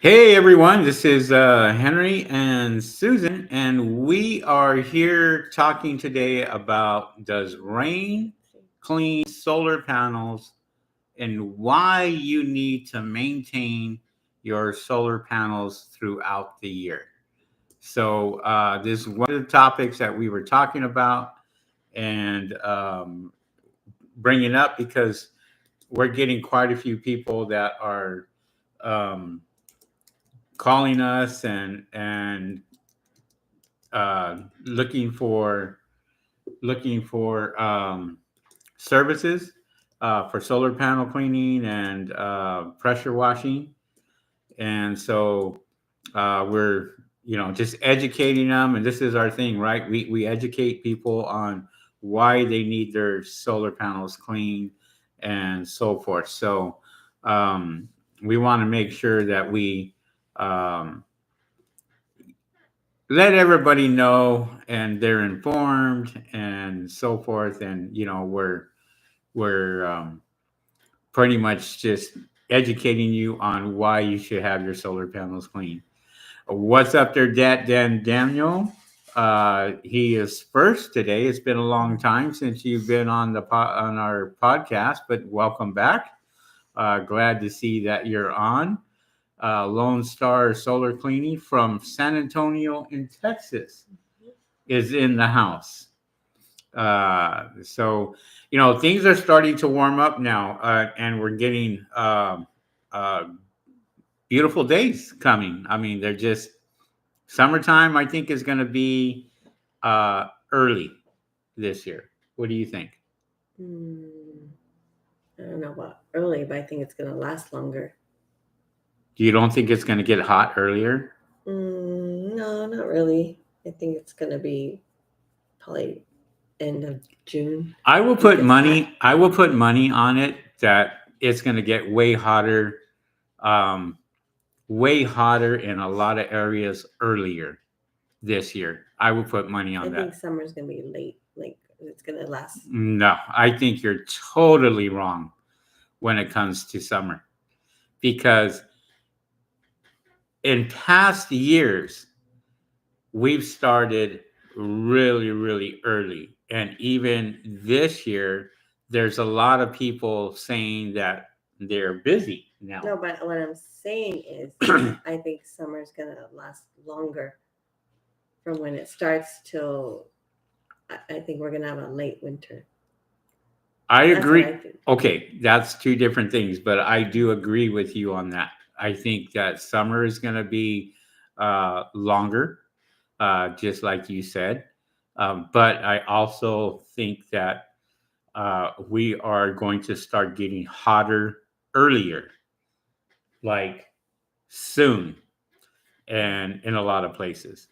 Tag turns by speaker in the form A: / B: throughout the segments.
A: Hey everyone, this is Henry and Susan, and we are here talking today about does rain clean solar panels and why you need to maintain your solar panels throughout the year. So, this is one of the topics that we were talking about and bringing up because we're getting quite a few people that are um, calling us and looking for services for solar panel cleaning and pressure washing, and so we're just educating them, and this is our thing, right? We educate people on why they need their solar panels cleaned and so forth. So um, we want to make sure that we um, let everybody know and they're informed and so forth, and we're pretty much just educating you on why you should have your solar panels clean. What's up there, Daniel? He is first today. It's been a long time since you've been on on our podcast, but welcome back. Glad to see that you're on. Lone Star Solar Cleaning from San Antonio in Texas is in the house. So things are starting to warm up now, and we're getting uh, beautiful days coming. I mean, they're just summertime. I think is going to be early this year. What do you think?
B: Hmm, I don't know about early, but I think it's going to last longer.
A: You don't think it's going to get hot earlier?
B: No, not really. I think it's going to be probably end of June.
A: I will
B: It
A: put
B: gets hot.
A: money. I will put money on it that it's going to get way hotter, um, way hotter in a lot of areas earlier this year. I will put money
B: I
A: on
B: think
A: that.
B: summer's going to be late. Like it's going to last.
A: No, I think you're totally wrong when it comes to summer because in past years we've started really, really early. And even this year, there's a lot of people saying that they're busy now.
B: No, but what I'm saying is I think summer's going to last longer from when it starts till I think we're going to have a late winter.
A: I
B: That's what
A: agree.
B: I think.
A: Okay, that's two different things, but I do agree with you on that. I think that summer is going to be longer, just like you said. But I also think that we are going to start getting hotter earlier, like soon, and in a lot of places.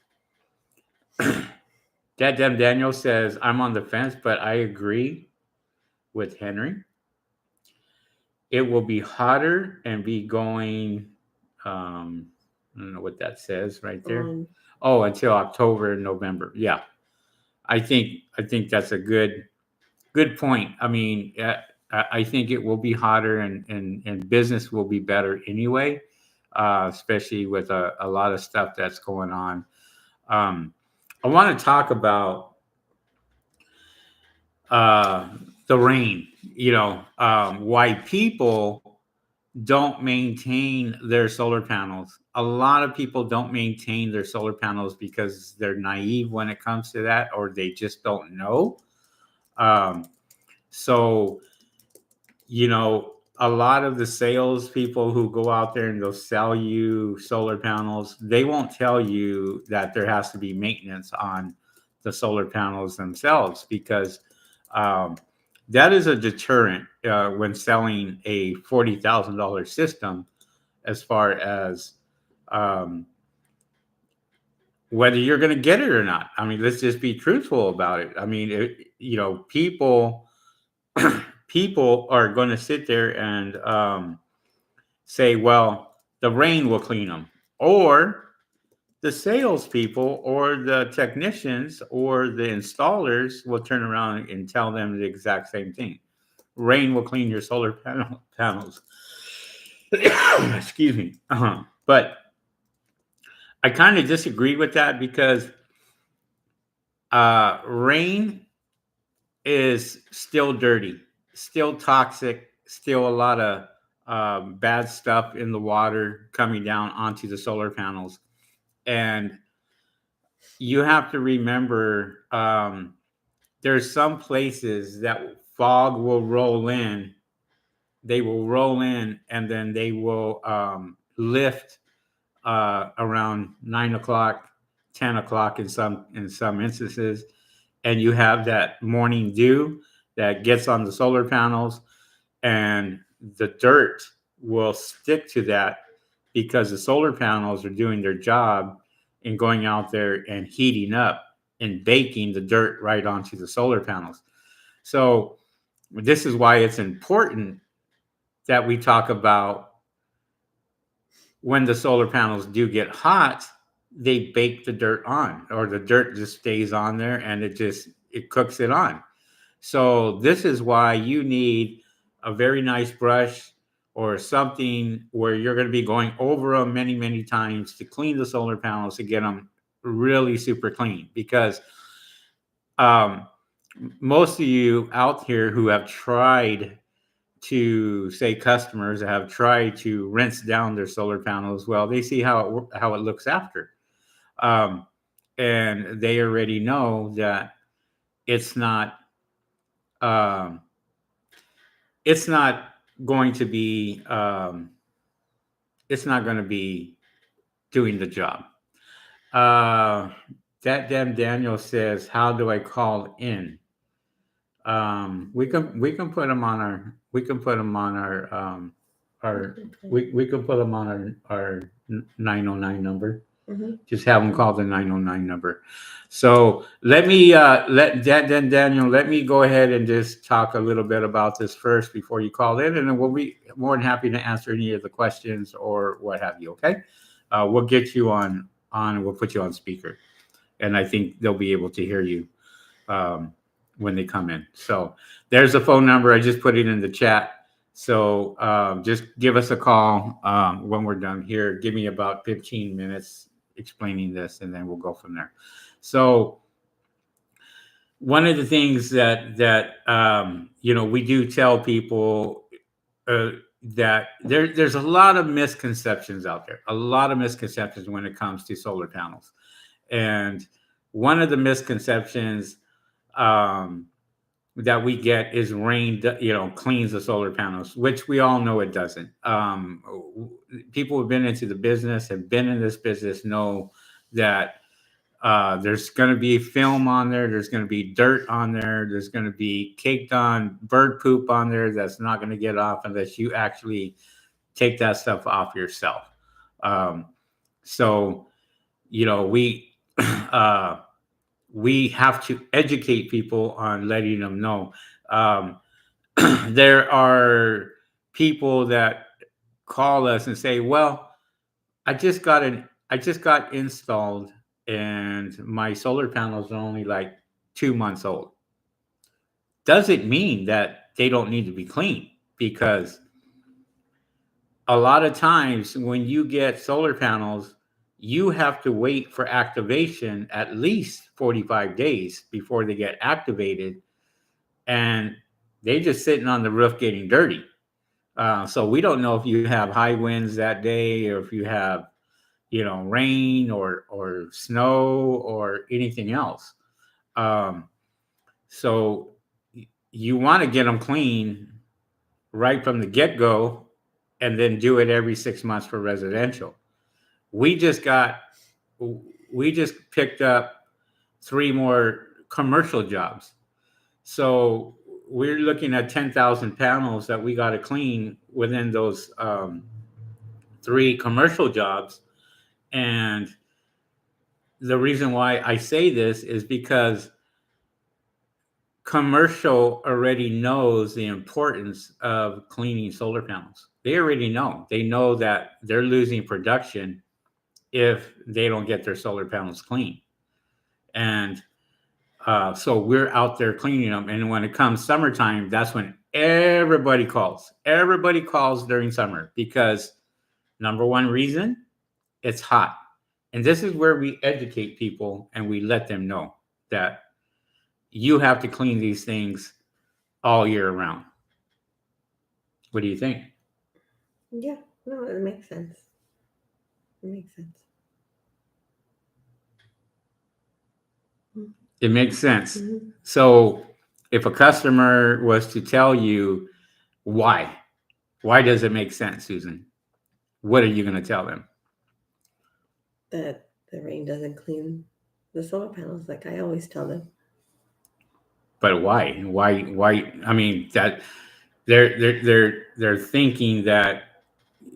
A: Daniel says, I'm on the fence, but I agree with Henry. It will be hotter and be going, um, I don't know what that says right there.
B: Um,
A: Oh, until October and November. Yeah. I think that's a good point. I mean, I think it will be hotter and business will be better anyway, especially with a lot of stuff that's going on. Um, I want to talk about uh, the rain, why people don't maintain their solar panels. A lot of people don't maintain their solar panels because they're naive when it comes to that, or they just don't know. Um, so a lot of the sales people who go out there and they'll sell you solar panels, they won't tell you that there has to be maintenance on the solar panels themselves because um, that is a deterrent when selling a $40,000 system as far as um, whether you're going to get it or not. I mean, let's just be truthful about it. I mean, people people are going to sit there and say, well, the rain will clean them, or the salespeople, or the technicians, or the installers will turn around and tell them the exact same thing. Rain will clean your solar panels. Excuse me. But I kind of disagree with that because rain is still dirty, still toxic, still a lot of bad stuff in the water coming down onto the solar panels. And you have to remember there's some places that fog will roll in. They will roll in and then they will lift around 9 o'clock, 10 o'clock in some instances, and you have that morning dew that gets on the solar panels, and the dirt will stick to that because the solar panels are doing their job in going out there and heating up and baking the dirt right onto the solar panels. So this is why it's important that we talk about when the solar panels do get hot, they bake the dirt on, or the dirt just stays on there and it cooks it on. So this is why you need a very nice brush or something where you're going to be going over them many, many times to clean the solar panels to get them really super clean. Because um, most of you out here who have tried to, say, customers that have tried to rinse down their solar panels, well, they see how it looks after, um, and they already know that it's not um, it's not going to be it's not going to be doing the job. Uh, that damn Daniel says, "How do I call in?" We can put them on our we can put them on our we can put them on our 909 number.
B: Mm-hmm.
A: Just have them call the 909 number. So let me then Daniel, let me go ahead and just talk a little bit about this first before you call in, and then we'll be more than happy to answer any of the questions or what have you. Okay, we'll get you on. We'll put you on speaker, and I think they'll be able to hear you um, when they come in. So there's a phone number. I just put it in the chat. So just give us a call when we're done here. Give me about 15 minutes explaining this, and then we'll go from there. So one of the things that we do tell people uh, that there's a lot of misconceptions out there, a lot of misconceptions when it comes to solar panels, and one of the misconceptions um, that we get is rain, cleans the solar panels, which we all know it doesn't. People who've been into the business, have been in this business, know that there's going to be film on there, there's going to be dirt on there, there's going to be caked on bird poop on there that's not going to get off unless you actually take that stuff off yourself. Um, so, we uh, we have to educate people on letting them know. Um, there are people that call us and say, "Well, I just got installed, and my solar panels are only like 2 months old." Does it mean that they don't need to be cleaned? Because a lot of times when you get solar panels, you have to wait for activation at least 45 days before they get activated, and they just sitting on the roof getting dirty. So we don't know if you have high winds that day, or if you have, rain or snow or anything else. Um, so you want to get them clean right from the get go, and then do it every 6 months for residential. We just got we just picked up 3 more commercial jobs. So we're looking at 10,000 panels that we got to clean within those 3 commercial jobs. And the reason why I say this is because commercial already knows the importance of cleaning solar panels. They already know. They know that they're losing production if they don't get their solar panels clean. And so we're out there cleaning them. And when it comes summertime, that's when everybody calls. Everybody calls during summer because number one reason, it's hot. And this is where we educate people and we let them know that you have to clean these things all year round. What do you think?
B: Yeah, no, it makes sense. It makes sense.
A: It makes sense.
B: Mm-hmm.
A: So if a customer was to tell you why does it make sense, Susan? What are you going to tell them?
B: That the rain doesn't clean the solar panels, like I always tell them.
A: But why? Why? I mean, that they're thinking that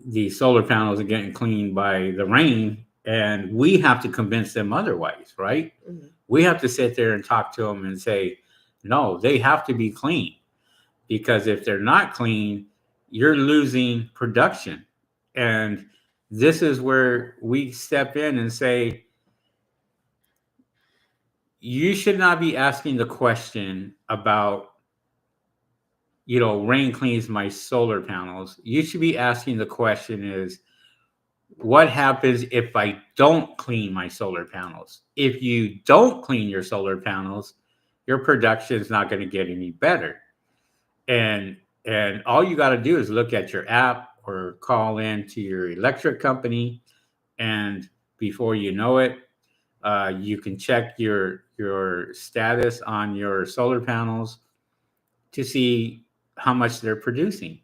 A: the solar panels are getting cleaned by the rain, and we have to convince them otherwise, right?
B: Mm-hmm.
A: We have to sit there and talk to them and say, no, they have to be clean, because if they're not clean, you're losing production. And this is where we step in and say, you should not be asking the question about, rain cleans my solar panels. You should be asking the question is, what happens if I don't clean my solar panels? If you don't clean your solar panels, your production is not going to get any better. And all you got to do is look at your app or call in to your electric company, and before you know it, you can check your status on your solar panels to see how much they're producing.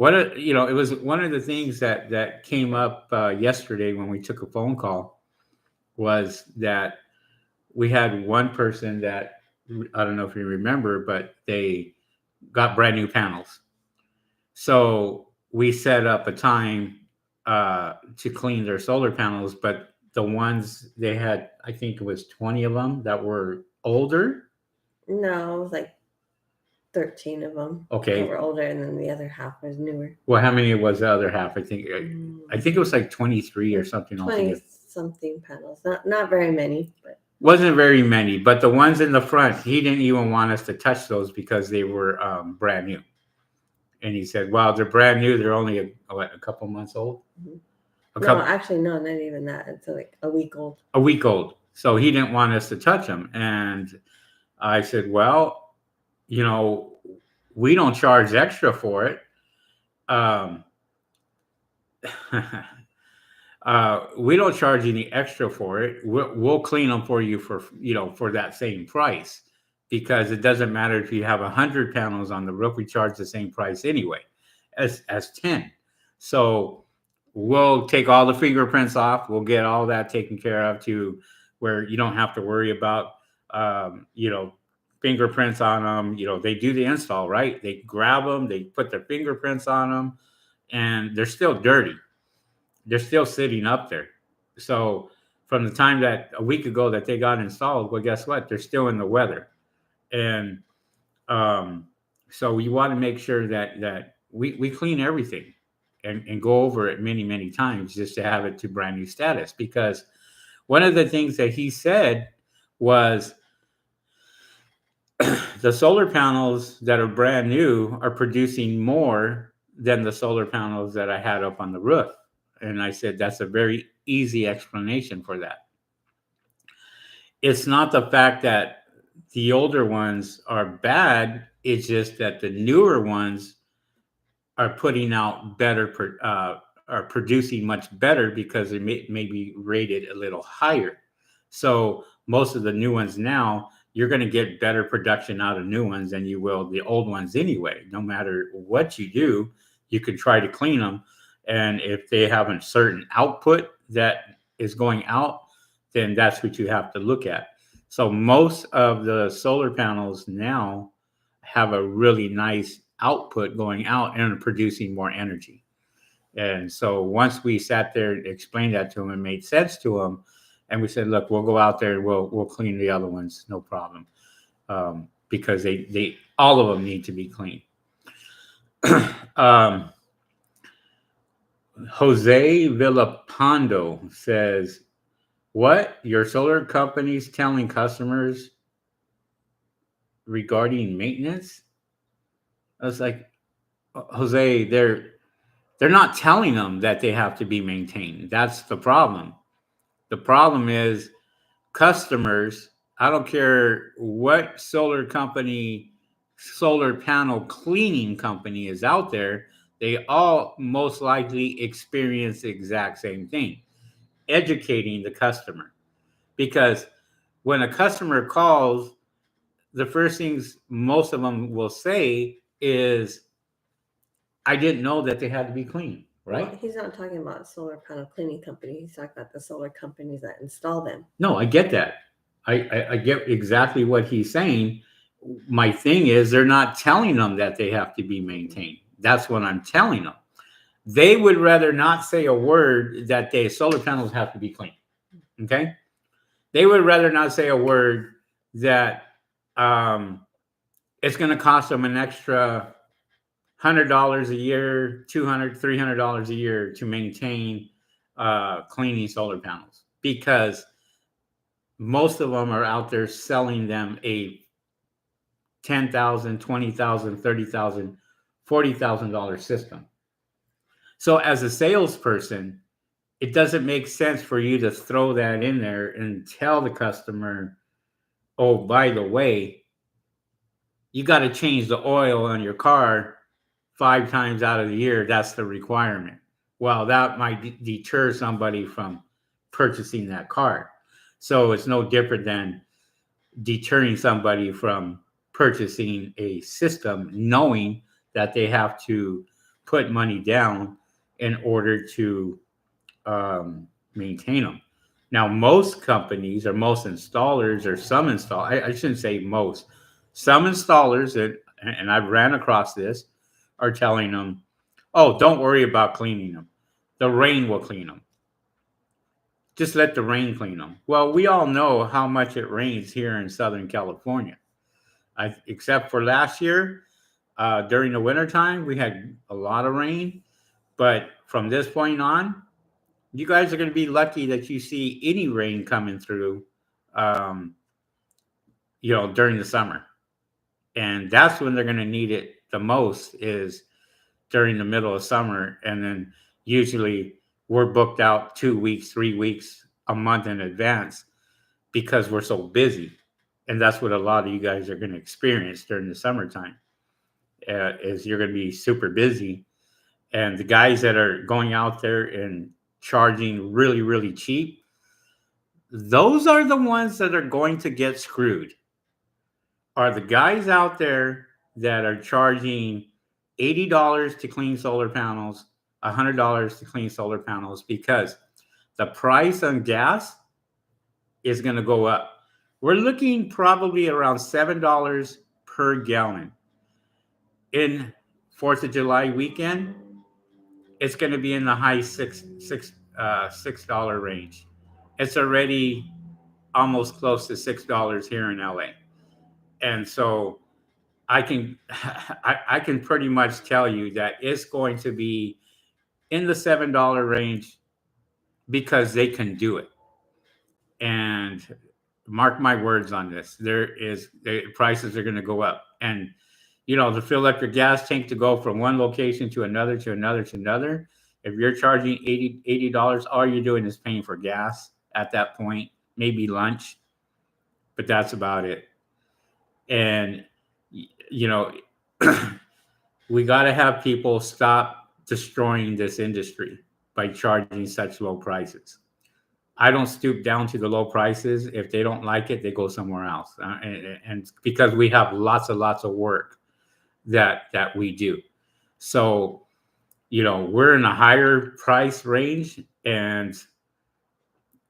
A: It was one of the things that came up yesterday when we took a phone call, was that we had one person that, I don't know if you remember, but they got brand new panels. So we set up a time to clean their solar panels, but the ones they had, I think it was 20 of them that were older.
B: No, it was like 13 of them that
A: Okay.
B: were older, and then the other half was newer.
A: Well, how many was the other half? I think it was like 23 or something
B: 20
A: altogether.
B: something panels. Not very many, but
A: Wasn't very many, but the ones in the front, he didn't even want us to touch those because they were brand new. And he said, "Wow, they're brand new. They're only a couple months old."
B: no, actually, no, not even that. It's like a week old.
A: A week old. So he didn't want us to touch them. And I said, well, we don't charge extra for it. Um, we don't charge any extra for it. We'll clean them for you for that same price, because it doesn't matter if you have 100 panels on the roof. We charge the same price anyway as 10. So we'll take all the fingerprints off. We'll get all that taken care of, to where you don't have to worry about, fingerprints on them. They do the install, right? They grab them, they put their fingerprints on them, and they're still dirty. They're still sitting up there. So from the time that a week ago that they got installed, well, guess what? They're still in the weather. And so we want to make sure that we clean everything, and go over it many, many times, just to have it to brand new status. Because one of the things that he said was, the solar panels that are brand new are producing more than the solar panels that I had up on the roof. And I said, that's a very easy explanation for that. It's not the fact that the older ones are bad. It's just that the newer ones are putting out better, are producing much better, because they may be rated a little higher. So most of the new ones now, you're going to get better production out of new ones than you will the old ones anyway. No matter what you do, you can try to clean them. And if they have a certain output that is going out, then that's what you have to look at. So most of the solar panels now have a really nice output going out and producing more energy. And so once we sat there and explained that to them, and made sense to them, and we said, look, we'll go out there and we'll clean the other ones, no problem, because they all of them need to be clean. Jose Villapando says, what, your solar company's telling customers regarding maintenance? I was like, Jose, they're not telling them that they have to be maintained. That's the problem. The problem is customers, I don't care what solar company, solar panel cleaning company is out there, they all most likely experience the exact same thing, educating the customer. Because when a customer calls, the first things most of them will say is, I didn't know that they had to be clean, right?
B: Well, he's not talking about solar panel cleaning company. He's talking about the solar companies that install them.
A: No, I get that. I get exactly what he's saying. My thing is, they're not telling them that they have to be maintained. That's what I'm telling them. They would rather not say a word that the solar panels have to be clean. Okay. They would rather not say a word that um, it's going to cost them an extra $100 a year, $200, $300 a year to maintain cleaning solar panels, because most of them are out there selling them a 10,000, 20,000, 30,000, $40,000 system. So as a salesperson, it doesn't make sense for you to throw that in there and tell the customer, oh, by the way, you got to change the oil on your car 5 times out of the year. That's the requirement. Well, that might deter somebody from purchasing that car. So it's no different than deterring somebody from purchasing a system, knowing that they have to put money down in order to maintain them. Now, most companies or most installers or some install, I shouldn't say most, some installers that, and I've ran across this, are telling them, oh, don't worry about cleaning them. The rain will clean them. Just let the rain clean them. Well, we all know how much it rains here in Southern California. Except for last year, during the wintertime, we had a lot of rain. But from this point on, you guys are going to be lucky that you see any rain coming through, um, during the summer. And that's when they're going to need it the most, is during the middle of summer. And then usually we're booked out 2 weeks, 3 weeks, a month in advance, because we're so busy. And that's what a lot of you guys are going to experience during the summertime, is you're going to be super busy. And the guys that are going out there and charging really, really cheap, those are the ones that are going to get screwed. Are the guys out there that are charging $80 to clean solar panels, $100 to clean solar panels, because the price on gas is going to go up. We're looking probably around $7 per gallon. In 4th of July weekend, it's going to be in the high $6 range. It's already almost close to $6 here in LA. And so I can I can pretty much tell you that it's going to be in the $7 range, because they can do it. And mark my words on this, the prices are going to go up. And to fill up your gas tank to go from one location to another, to another, to another, if you're charging $80, all you're doing is paying for gas at that point, maybe lunch, but that's about it. And we got to have people stop destroying this industry by charging such low prices. I don't stoop down to the low prices. If they don't like it, they go somewhere else. And because we have lots and lots of work that we do. So, we're in a higher price range and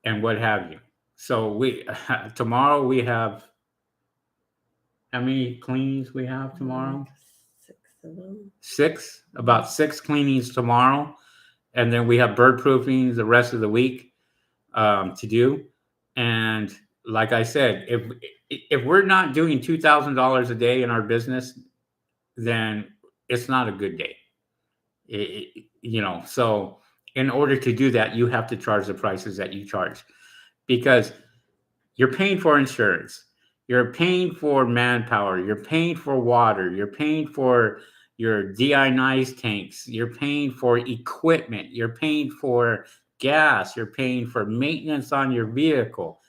A: what have you. So tomorrow we have, how many cleanings we have tomorrow?
B: 6 of them.
A: About 6 cleanings tomorrow. And then we have bird proofings the rest of the week to do. And like I said, if we're not doing $2,000 a day in our business, then it's not a good day. So in order to do that, you have to charge the prices that you charge, because you're paying for insurance, you're paying for manpower, you're paying for water, you're paying for your deionized tanks, you're paying for equipment, you're paying for gas, you're paying for maintenance on your vehicle.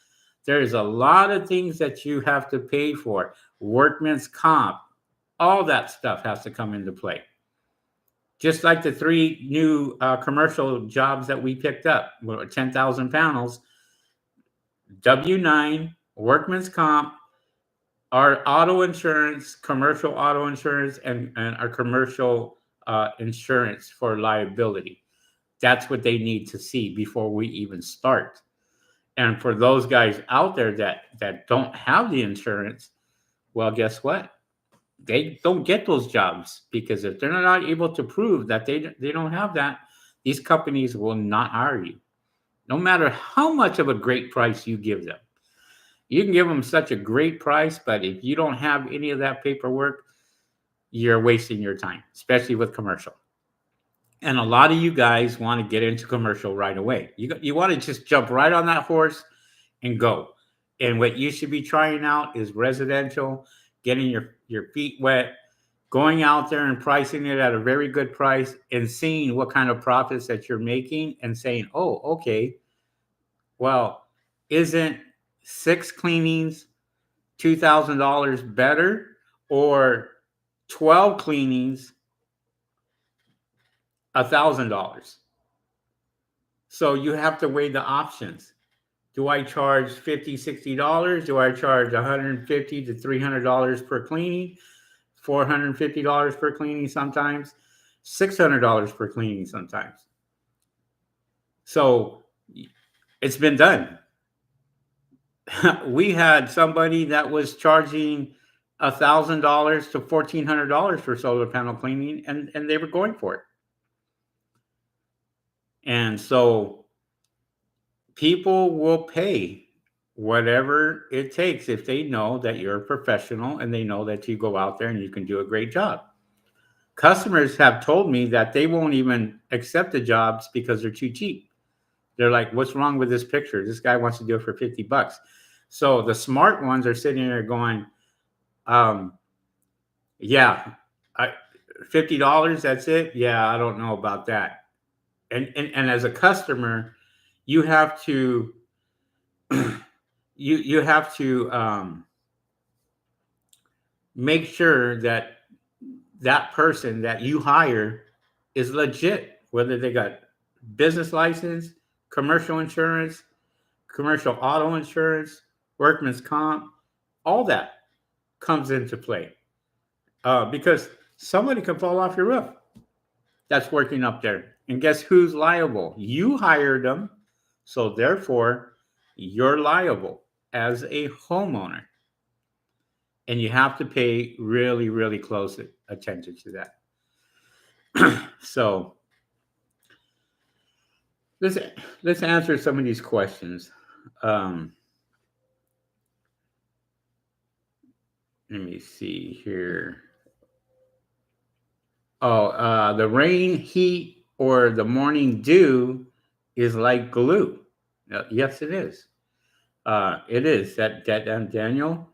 A: There's a lot of things that you have to pay for. Workman's comp, all that stuff has to come into play. Just like the three new commercial jobs that we picked up, 10,000 panels, W-9, workman's comp, our auto insurance, commercial auto insurance, and our commercial insurance for liability. That's what they need to see before we even start. And for those guys out there that don't have the insurance, well, guess what? They don't get those jobs, because if they're not able to prove that they don't have that, these companies will not hire you, no matter how much of a great price you give them. You can give them such a great price, but if you don't have any of that paperwork, you're wasting your time, especially with commercial. And a lot of you guys want to get into commercial right away. You want to just jump right on that horse and go. And what you should be trying out is residential, getting your feet wet, going out there and pricing it at a very good price and seeing what kind of profits that you're making and saying, oh, okay, well, isn't 6 cleanings $2,000 better, or 12 cleanings $1,000? So you have to weigh the options. Do I charge $50, $60? Do I charge $150 to $300 per cleaning? $450 per cleaning sometimes? $600 per cleaning sometimes. So it's been done. We had somebody that was charging $1,000 to $1,400 for solar panel cleaning, and they were going for it. And so people will pay whatever it takes if they know that you're a professional and they know that you go out there and you can do a great job. Customers have told me that they won't even accept the jobs because they're too cheap. They're like, what's wrong with this picture? This guy wants to do it for $50. So the smart ones are sitting there going, yeah, $50, that's it? Yeah, I don't know about that. And as a customer, you have to you have to make sure that that person that you hire is legit, whether they got business license, commercial insurance, commercial auto insurance, workman's comp, all that comes into play. Because somebody can fall off your roof that's working up there. And guess who's liable? You hired them. So therefore, you're liable as a homeowner. And you have to pay really, really close attention to that. So let's answer some of these questions. Let me see here. Oh, the rain, heat, or the morning dew is like glue. Yes, it is. It is. That Daniel,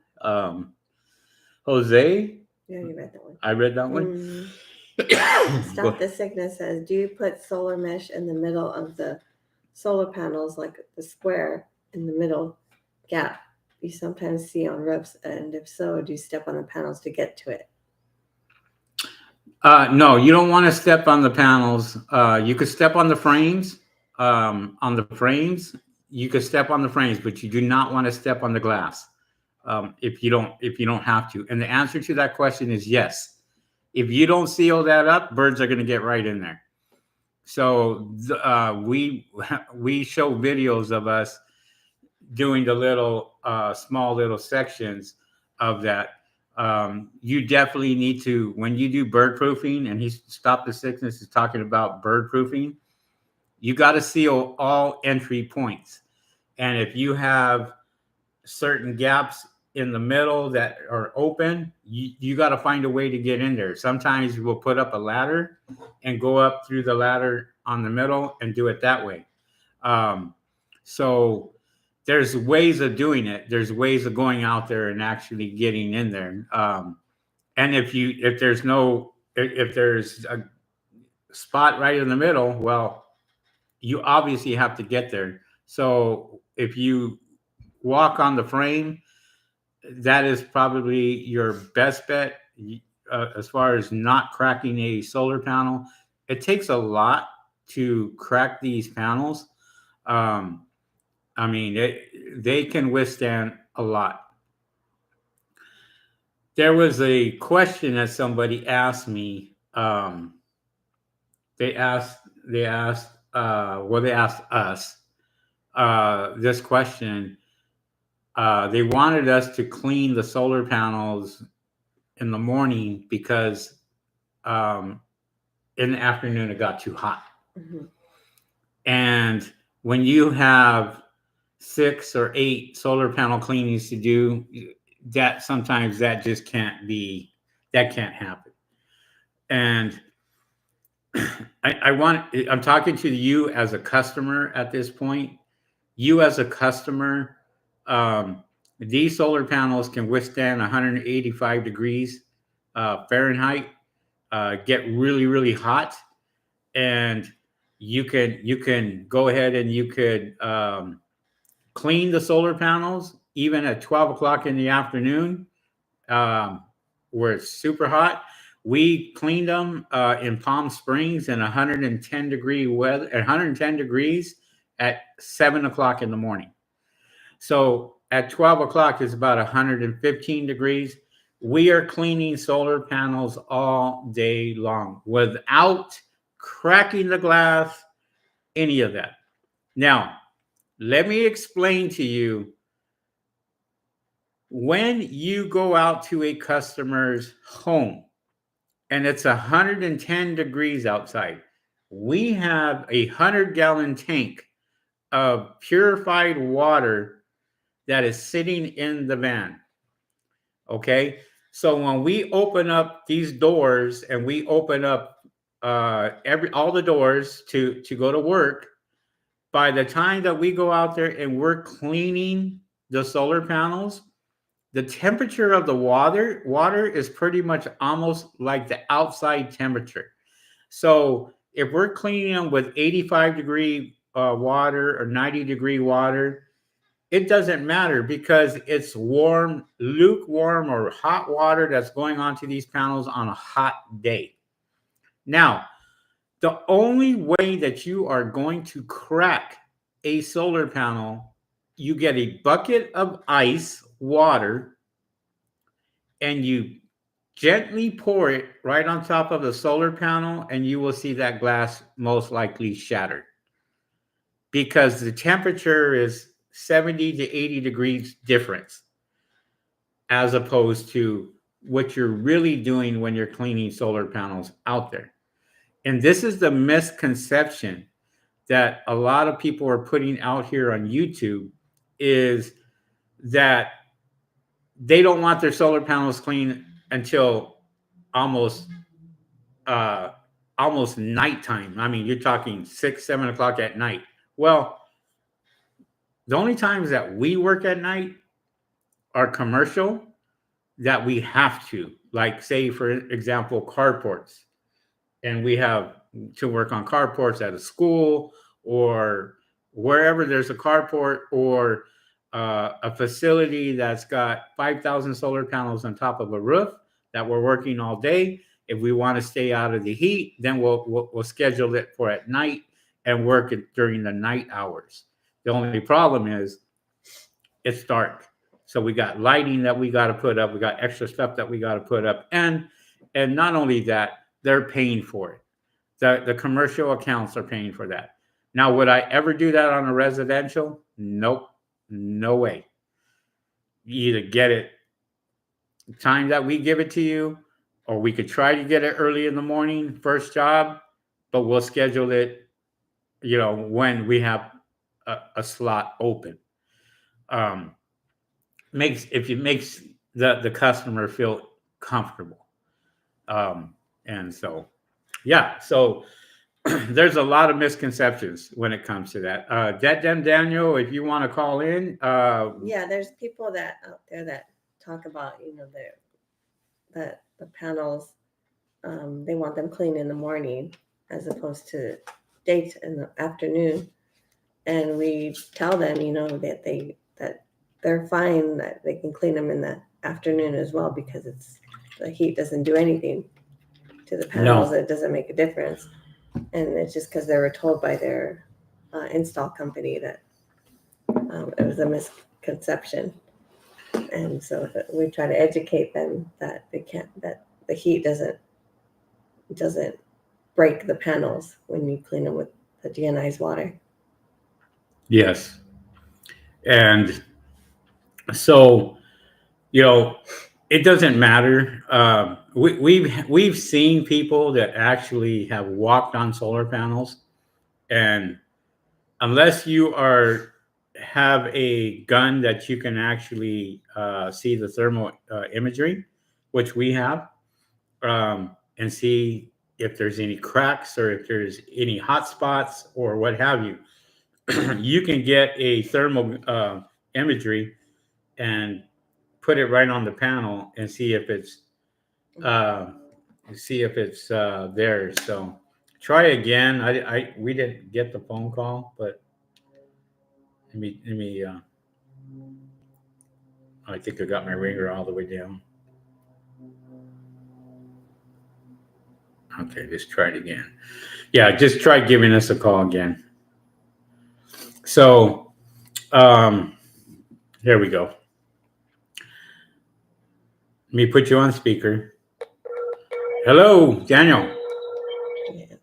A: Jose.
B: Yeah, you read that one.
A: I read that one.
B: Stop the Sickness says, do you put solar mesh in the middle of the solar panels, like the square in the middle gap you sometimes see on roofs? And if so, do you step on the panels to get to it?
A: No, you don't want to step on the panels. You could step on the frames. You could step on the frames, but you do not want to step on the glass if you don't have to. And the answer to that question is yes. If you don't seal that up, birds are going to get right in there. So we show videos of us doing the little small little sections of that. You definitely need to, when you do bird proofing, and Stop the Sickness is talking about bird proofing, you got to seal all entry points. And if you have certain gaps in the middle that are open, you got to find a way to get in there. Sometimes we'll put up a ladder and go up through the ladder on the middle and do it that way. So there's ways of doing it. There's ways of going out there and actually getting in there. And if there's a spot right in the middle, well, you obviously have to get there. So if you walk on the frame, that is probably your best bet as far as not cracking a solar panel. It takes a lot to crack these panels. Um, I mean, they can withstand a lot. There was a question that somebody asked me. They asked, they asked us this question. They wanted us to clean the solar panels in the morning because um, in the afternoon it got too hot.
B: Mm-hmm.
A: And when you have 6 or 8 solar panel cleanings to do, that sometimes that just can't be, that can't happen. And I'm talking to you as a customer at this point. You as a customer, these solar panels can withstand 185 degrees Fahrenheit, get really, really hot, and you can go ahead and you could clean the solar panels even at 12 o'clock in the afternoon, um, where it's super hot. We cleaned them in Palm Springs in 110 degree weather, 110 degrees at 7 o'clock in the morning. So at 12 o'clock is about 115 degrees. We are cleaning solar panels all day long without cracking the glass, any of that. Now, let me explain to you, when you go out to a customer's home and it's 110 degrees outside, we have a 100-gallon tank of purified water that is sitting in the van. Okay. So when we open up these doors and we open up all the doors to go to work, by the time that we go out there and we're cleaning the solar panels, the temperature of the water is pretty much almost like the outside temperature. So if we're cleaning them with 85-degree water or 90-degree water, it doesn't matter because it's warm, lukewarm, or hot water that's going onto these panels on a hot day. Now, the only way that you are going to crack a solar panel, you get a bucket of ice water and you gently pour it right on top of the solar panel, and you will see that glass most likely shattered because the temperature is 70 to 80 degrees difference as opposed to what you're really doing when you're cleaning solar panels out there. And this is the misconception that a lot of people are putting out here on YouTube, is that they don't want their solar panels clean until almost uh, almost nighttime. I mean, you're talking 6, 7 o'clock at night. Well, the only times that we work at night are commercial, that we have to, like, say, for example, carports. And we have to work on carports at a school or wherever there's a carport, or a facility that's got 5,000 solar panels on top of a roof that we're working all day. If we want to stay out of the heat, then we'll schedule it for at night and work it during the night hours. The only problem is it's dark. So we got lighting that we got to put up. We got extra stuff that we got to put up. And not only that, they're paying for it. The commercial accounts are paying for that. Now, would I ever do that on a residential? Nope. No way. You either get it time that we give it to you, or we could try to get it early in the morning, first job, but we'll schedule it, when we have a slot open. Um, if it makes the customer feel comfortable. And so, yeah, so there's a lot of misconceptions when it comes to that. Daniel, if you want to call in.
B: Yeah, there's people that out there that talk about, that the panels, they want them clean in the morning as opposed to date in the afternoon, and we tell them, that they're fine, that they can clean them in the afternoon as well, because the heat doesn't do anything to the panels.
A: No.
B: It doesn't make a difference, and it's just because they were told by their install company that it was a misconception. And so we try to educate them that that the heat doesn't break the panels when you clean them with the deionized water.
A: Yes. And so, it doesn't matter. We've seen people that actually have walked on solar panels, and unless you have a gun that you can actually see the thermal imagery, which we have, and see if there's any cracks or if there's any hot spots or what have you, you can get a thermal imagery and put it right on the panel and see if it's uh, there. So try again. We didn't get the phone call, but let me. I think I got my ringer all the way down. Okay, just try it again. Yeah, just try giving us a call again. So, here we go. Let me put you on speaker. Hello, Daniel.
B: Yes.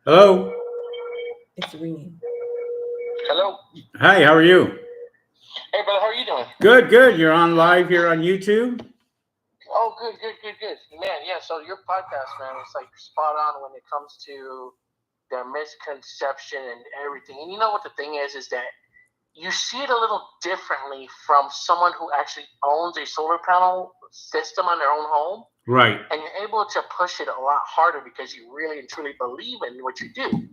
A: Hello.
B: It's ringing.
C: Hello.
A: Hi, how are you?
C: Hey, brother, how are you doing?
A: Good, good. You're on live here on YouTube?
C: Oh, good. Man, yeah, so your podcast, man, it's like spot on when it comes to the misconception and everything. And you know what the thing is that you see it a little differently from someone who actually owns a solar panel system on their own home.
A: Right.
C: And you're able to push it a lot harder because you really and truly believe in what you do.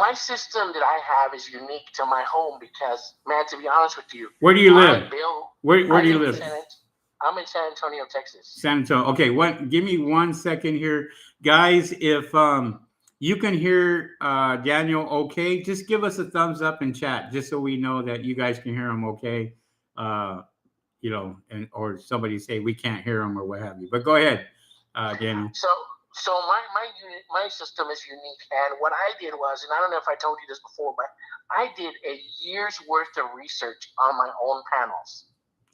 C: My system that I have is unique to my home because, man, to be honest with you,
A: where do you live? Where do you live?
C: I'm in San Antonio, Texas.
A: San Antonio. Okay, give me 1 second here, guys. If you can hear Daniel, okay, just give us a thumbs up in chat, just so we know that you guys can hear him, okay. And or somebody say we can't hear him or what have you. But go ahead, Daniel.
C: So my system is unique, and what I did was, and I don't know if I told you this before, but I did a year's worth of research on my own panels.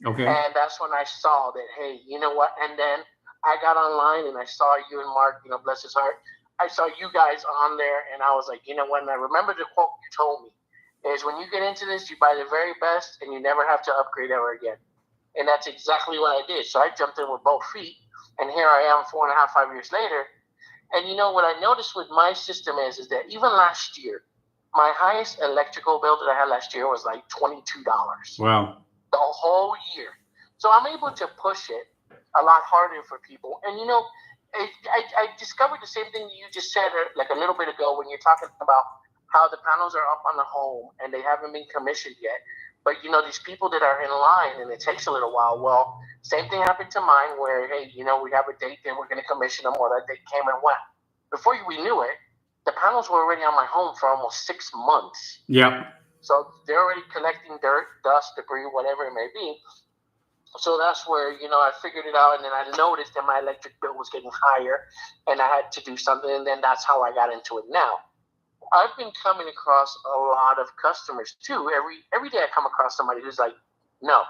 A: Okay.
C: And that's when I saw that, hey, you know what? And then I got online and I saw you and Mark, bless his heart. I saw you guys on there, and I was like, you know what? And I remember the quote you told me is, when you get into this, you buy the very best, and you never have to upgrade ever again. And that's exactly what I did. So I jumped in with both feet. And here I am 4.5, 5 years later. And what I noticed with my system is that even last year, my highest electrical bill that I had last year was like $22.
A: Wow.
C: The whole year. So I'm able to push it a lot harder for people. And, I discovered the same thing that you just said like a little bit ago when you're talking about how the panels are up on the home and they haven't been commissioned yet. But, these people that are in line and it takes a little while. Well, same thing happened to mine where, hey, we have a date that we're going to commission them, or that date came and went. Before we knew it, the panels were already on my home for almost 6 months.
A: Yep.
C: So they're already collecting dirt, dust, debris, whatever it may be. So that's where, I figured it out. And then I noticed that my electric bill was getting higher and I had to do something. And then that's how I got into it now. I've been coming across a lot of customers too. Every day I come across somebody who's like, no,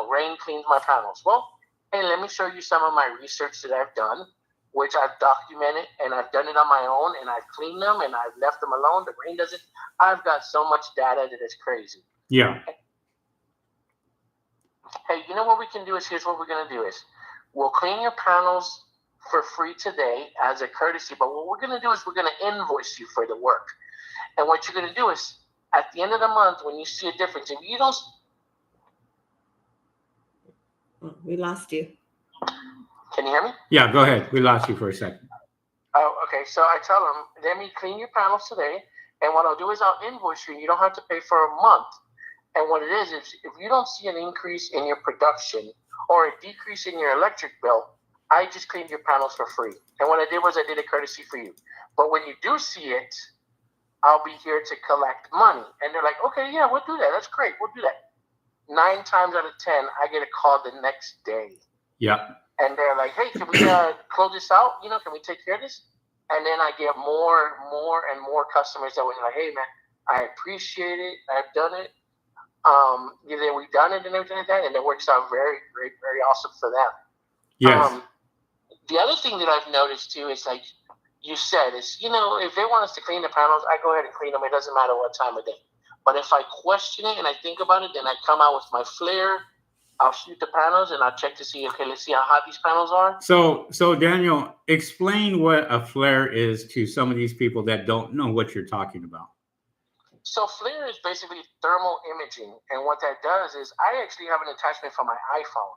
C: rain cleans my panels. Well, hey, let me show you some of my research that I've done, which I've documented, and I've done it on my own, and I've cleaned them, and I've left them alone. The rain doesn't. I've got so much data that it's crazy.
A: Yeah.
C: Hey, what we can do is, here's what we're going to do is, we'll clean your panels for free today as a courtesy, but what we're going to do is we're going to invoice you for the work. And what you're going to do is, at the end of the month, when you see a difference, if you don't...
B: We lost you.
C: Can you hear me?
A: Yeah, go ahead. We lost you for a second.
C: Oh, okay. So I tell them, let me clean your panels today, and what I'll do is I'll invoice you. You don't have to pay for a month. And what it is if you don't see an increase in your production or a decrease in your electric bill, I just cleaned your panels for free. And what I did was I did a courtesy for you. But when you do see it, I'll be here to collect money. And they're like, okay, yeah, we'll do that. That's great. We'll do that. 9 times out of 10, I get a call the next day.
A: Yeah.
C: And they're like, hey, can we close this out? You know, can we take care of this? And then I get more and more customers that were like, hey, man, I appreciate it. I've done it. We've done it and everything like that. And it works out very, very, very awesome for them.
A: Yes.
C: The other thing that I've noticed too is like you said is, you know, if they want us to clean the panels, I go ahead and clean them. It doesn't matter what time of day. But if I question it and I think about it, then I come out with my Flir. I'll shoot the panels and I'll check to see, okay, let's see how hot these panels are.
A: So Daniel, explain what a Flir is to some of these people that don't know what you're talking about.
C: So Flir is basically thermal imaging. And what that does is I actually have an attachment for my iPhone.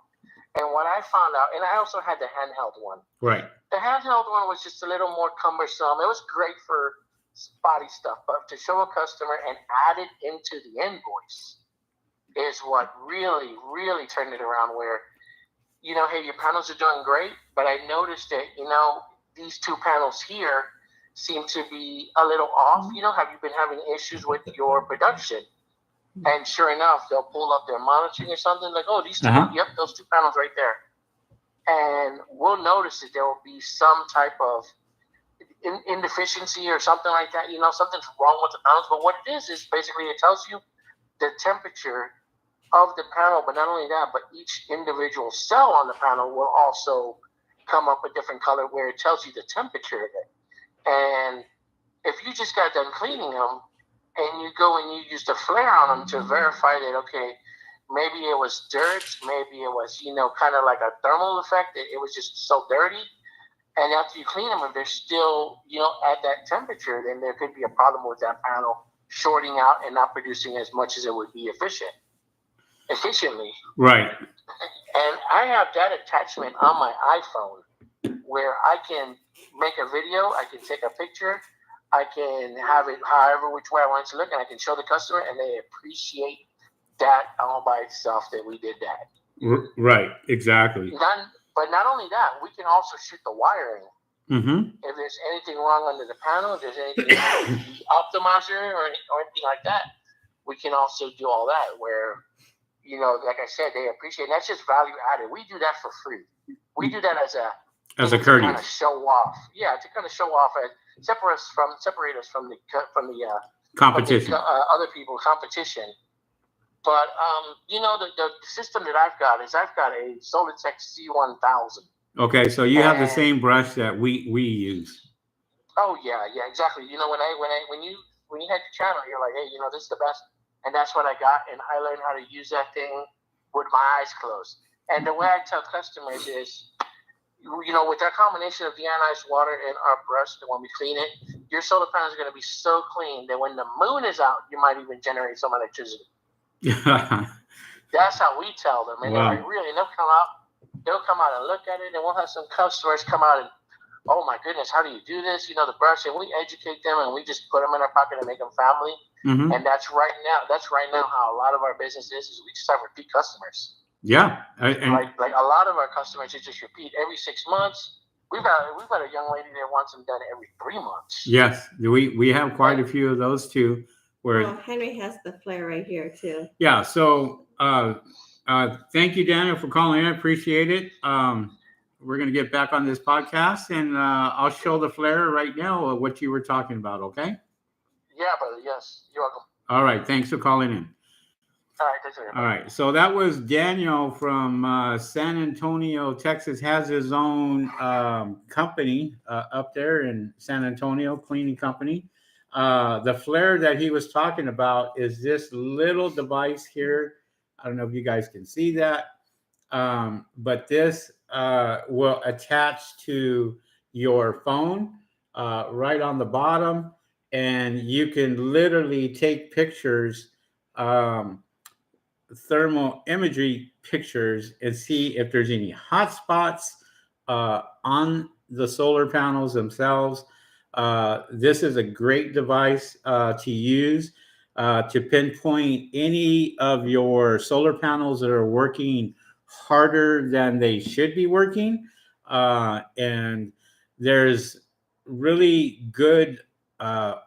C: And what I found out, and I also had the handheld one.
A: Right.
C: The handheld one was just a little more cumbersome. It was great for spotty stuff, but to show a customer and add it into the invoice is what really, really turned it around where, you know, hey, your panels are doing great, but I noticed that, you know, these 2 panels here seem to be a little off. You know, have you been having issues with your production? And sure enough, they'll pull up their monitoring or something like, oh, these 2, yep, those 2 panels right there. And we'll notice that there will be some type of inefficiency or something like that. You know, something's wrong with the panels. But what it is basically it tells you the temperature of the panel. But not only that, but each individual cell on the panel will also come up a different color where it tells you the temperature of it. And if you just got done cleaning them, and you go and you use the Flir on them to verify that, okay, maybe it was dirt, maybe it was, you know, kind of like a thermal effect. It was just so dirty. And after you clean them, if they're still, you know, at that temperature, then there could be a problem with that panel shorting out and not producing as much as it would be efficiently.
A: Right.
C: And I have that attachment on my iPhone where I can make a video, I can take a picture, I can have it however which way I want it to look, and I can show the customer, and they appreciate that all by itself that we did that.
A: Right, exactly.
C: But not only that, we can also shoot the wiring.
A: Mm-hmm.
C: If there's anything wrong under the panel, if there's anything the optimizer or anything like that, we can also do all that where, you know, like I said, they appreciate it. That's just value added. We do that for free. We do that as a courtesy. Kind of show off. Yeah, to kind of show off and separate us from the
A: competition.
C: Other people competition. But you know, the system that I've got a Solitech C1000.
A: Okay, so you have the same brush that we use.
C: Oh yeah, exactly. You know, when you had your channel, you're like, hey, you know, this is the best, and that's what I got, and I learned how to use that thing with my eyes closed. And the way I tell customers is, you know, with that combination of deionized water and our brush, when we clean it, your solar panels are going to be so clean that when the moon is out, you might even generate some electricity. That's how we tell them, and
A: wow.
C: They're like, really, and they'll come out and look at it, and we'll have some customers come out and, oh my goodness, how do you do this? You know, the brush, and we educate them, and we just put them in our pocket and make them family.
A: Mm-hmm.
C: And that's right now how a lot of our business is we just have repeat customers.
A: Yeah,
C: like a lot of our customers, they just repeat every 6 months. We've got a young lady that wants them done every 3 months.
A: Yes, we have quite a few of those too. Where
B: Henry has the Flir right here too.
A: Yeah. So thank you, Daniel, for calling in. I appreciate it. We're going to get back on this podcast, and I'll show the Flir right now what you were talking about. Okay.
C: Yeah, brother. Yes, you're welcome.
A: All right. Thanks for calling in.
C: All right. Thanks.
A: All right. So that was Daniel from San Antonio, Texas. Has his own company up there in San Antonio, cleaning company. The Flir that he was talking about is this little device here. I don't know if you guys can see that, but this will attach to your phone right on the bottom, and you can literally take pictures, thermal imagery pictures, and see if there's any hot spots on the solar panels themselves. This is a great device to use to pinpoint any of your solar panels that are working harder than they should be working. and there's really good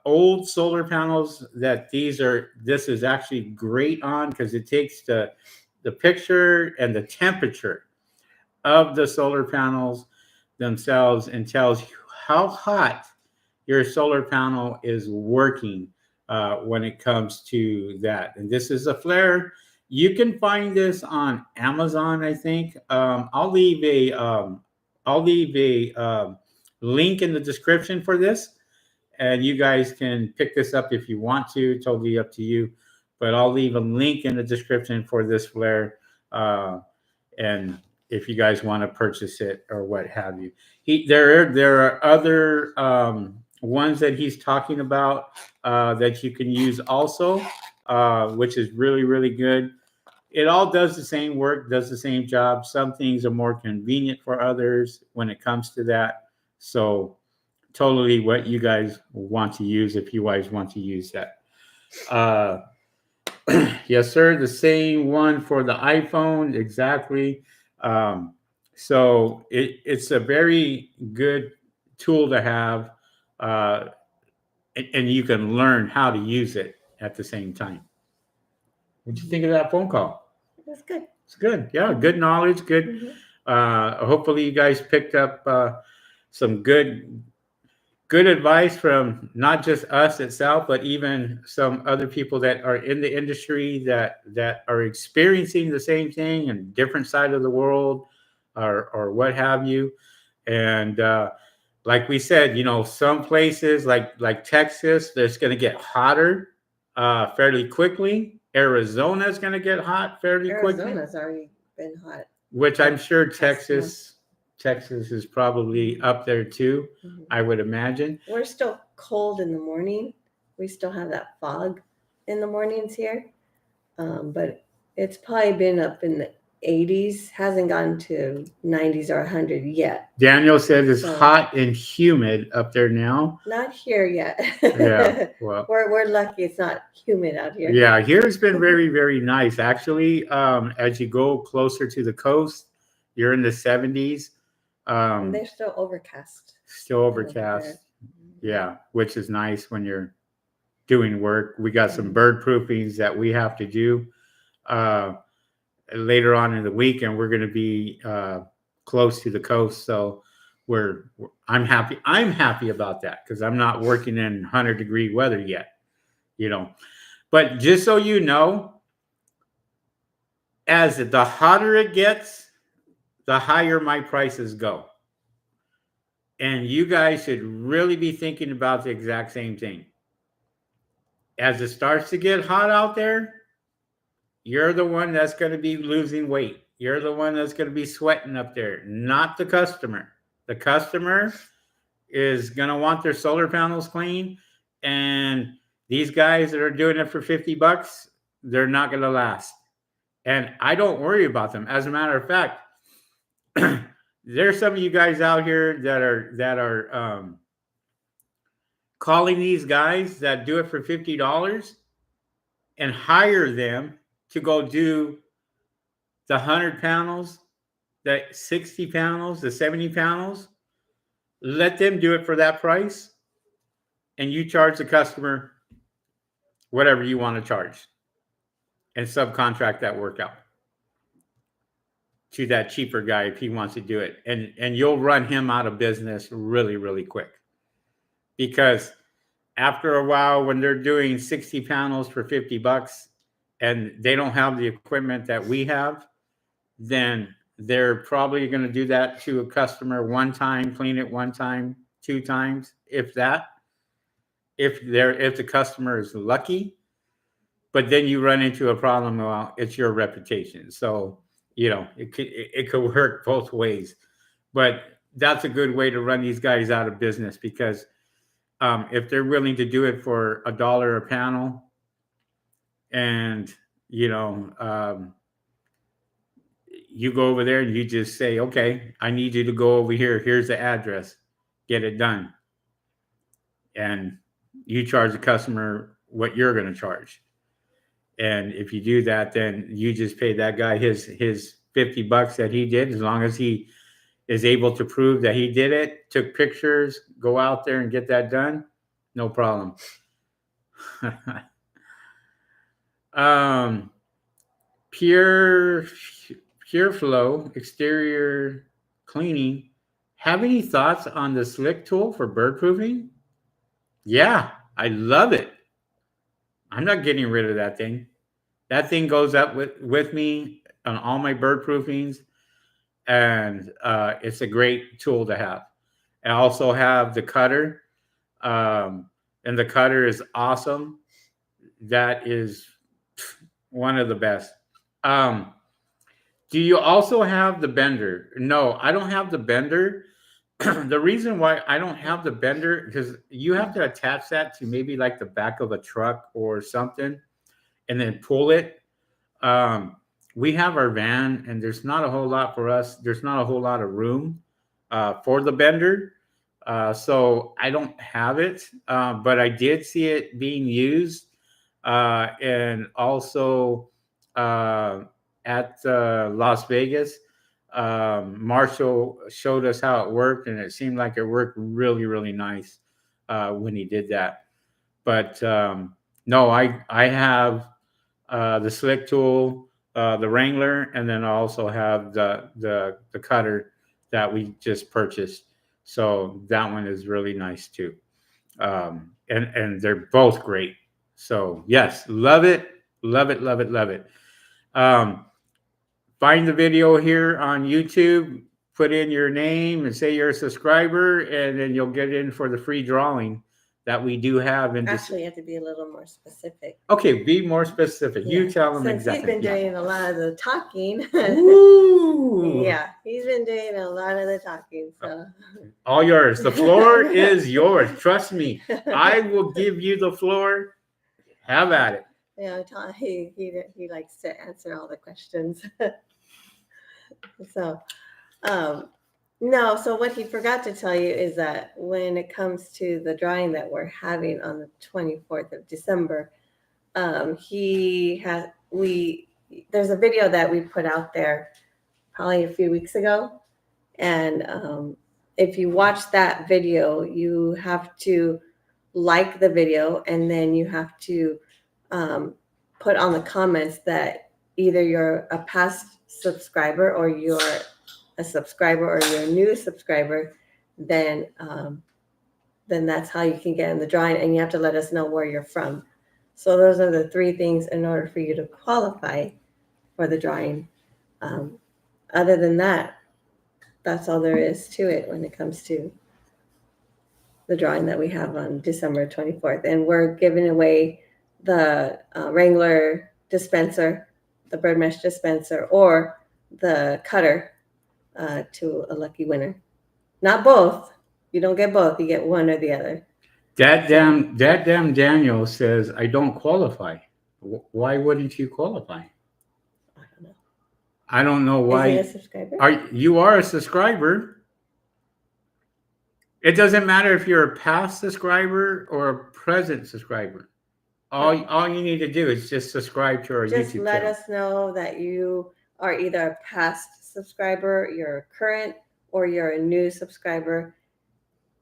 A: old solar panels that this is actually great on, because it takes the picture and the temperature of the solar panels themselves and tells you how hot your solar panel is working when it comes to that. And this is a flare. You can find this on Amazon, I think. I'll leave a link in the description for this, and you guys can pick this up if you want to. Totally up to you. But I'll leave a link in the description for this flare, and if you guys want to purchase it or what have you. There are other ones that he's talking about that you can use also, which is really, really good. It all does the same work, does the same job. Some things are more convenient for others when it comes to that. So totally what you guys want to use, if you guys want to use that. Yes, sir. The same one for the iPhone. Exactly. So it's a very good tool to have, and you can learn how to use it at the same time. What'd you think of that phone call?
B: That's good.
A: It's good. Yeah, good knowledge. Good. Hopefully you guys picked up some good advice from not just us itself, but even some other people that are in the industry that are experiencing the same thing in different side of the world, or what have you. And like we said, some places like Texas, there's going to get hotter fairly quickly. Arizona is going to get hot fairly quickly.
B: Arizona's already been hot.
A: Which I'm sure Texas is probably up there too. Mm-hmm. I would imagine.
B: We're still cold in the morning. We still have that fog in the mornings here. But it's probably been up in the 80s, hasn't gone to 90s or 100 yet.
A: Daniel said it's hot and humid up there now.
B: Not here yet.
A: Yeah, well,
B: we're lucky it's not humid out here.
A: Yeah, here it's been very, very nice actually. As you go closer to the coast, you're in the 70s.
B: And they're still overcast.
A: Still overcast. Yeah, which is nice when you're doing work. We got some bird proofings that we have to do later on in the week, and we're going to be close to the coast. So I'm happy about that, because I'm not working in 100-degree weather yet, But just so you know, as the hotter it gets, the higher my prices go. And you guys should really be thinking about the exact same thing. As it starts to get hot out there, you're the one that's going to be losing weight. You're the one that's going to be sweating up there, not the customer. The customer is going to want their solar panels clean, and these guys that are doing it for $50, they're not going to last. And I don't worry about them. As a matter of fact, there's some of you guys out here that are calling these guys that do it for $50 and hire them to go do the 100 panels, the 60 panels, the 70 panels. Let them do it for that price, and you charge the customer whatever you want to charge, and subcontract that work out to that cheaper guy if he wants to do it. And you'll run him out of business really, really quick. Because after a while, when they're doing 60 panels for $50 and they don't have the equipment that we have, then they're probably going to do that to a customer one time, clean it one time, two times, if that. If the customer is lucky. But then you run into a problem. Well, it's your reputation. So it could work both ways, but that's a good way to run these guys out of business, because if they're willing to do it for $1 a panel, and you go over there and you just say, okay, I need you to go over here. Here's the address. Get it done. And you charge the customer what you're going to charge. And if you do that, then you just pay that guy his $50 that he did, as long as he is able to prove that he did it, took pictures, go out there and get that done, no problem. um, pure pure flow exterior cleaning. Have any thoughts on the slick tool for bird proofing? Yeah, I love it. I'm not getting rid of that thing. That thing goes up with me on all my bird proofings, and it's a great tool to have. I also have the cutter, um, and the cutter is awesome. That is one of the best. Um, do you also have the bender? No, I don't have the bender. The reason why I don't have the bender because you have to attach that to maybe like the back of a truck or something, and then pull it. Um, we have our van, and there's not a whole lot for us. There's not a whole lot of room for the bender, so I don't have it. But I did see it being used, and also uh, at Las Vegas. Marshall showed us how it worked, and it seemed like it worked really, really nice when he did that. But no, I have the slick tool, the Wrangler, and then I also have the cutter that we just purchased. So that one is really nice too, and they're both great. So yes, love it, love it, love it, love it. Um, Find the video here on YouTube, put in your name and say you're a subscriber, and then you'll get in for the free drawing that we do have in this.
B: Actually, you have to be a little more specific.
A: Okay, be more specific.
B: Yeah.
A: You tell them
B: Since
A: exactly.
B: he's been doing a lot of the talking.
A: Ooh.
B: Yeah, he's been doing a lot of the talking. So
A: All yours. The floor is yours. Trust me. I will give you the floor. Have at it.
B: Yeah, he likes to answer all the questions. So, no. So what he forgot to tell you is that when it comes to the drawing that we're having on the 24th of December, there's a video that we put out there probably a few weeks ago, and if you watch that video, you have to like the video, and then you have to put on the comments that either you're a past subscriber or you're a subscriber or you're a new subscriber, then that's how you can get in the drawing, and you have to let us know where you're from. So those are the three things in order for you to qualify for the drawing. Other than that, that's all there is to it when it comes to the drawing that we have on December 24th. And we're giving away the Wrangler dispenser, the bird mesh dispenser, or the cutter to a lucky winner. Not both. You don't get both. You get one or the other.
A: That damn Daniel says I don't qualify. Why wouldn't you qualify?
B: I don't know.
A: I don't know why.
B: Is he a subscriber?
A: You are a subscriber. It doesn't matter if you're a past subscriber or a present subscriber. All you need to do is just subscribe to our YouTube channel.
B: Just let us know that you are either a past subscriber, you're a current, or you're a new subscriber.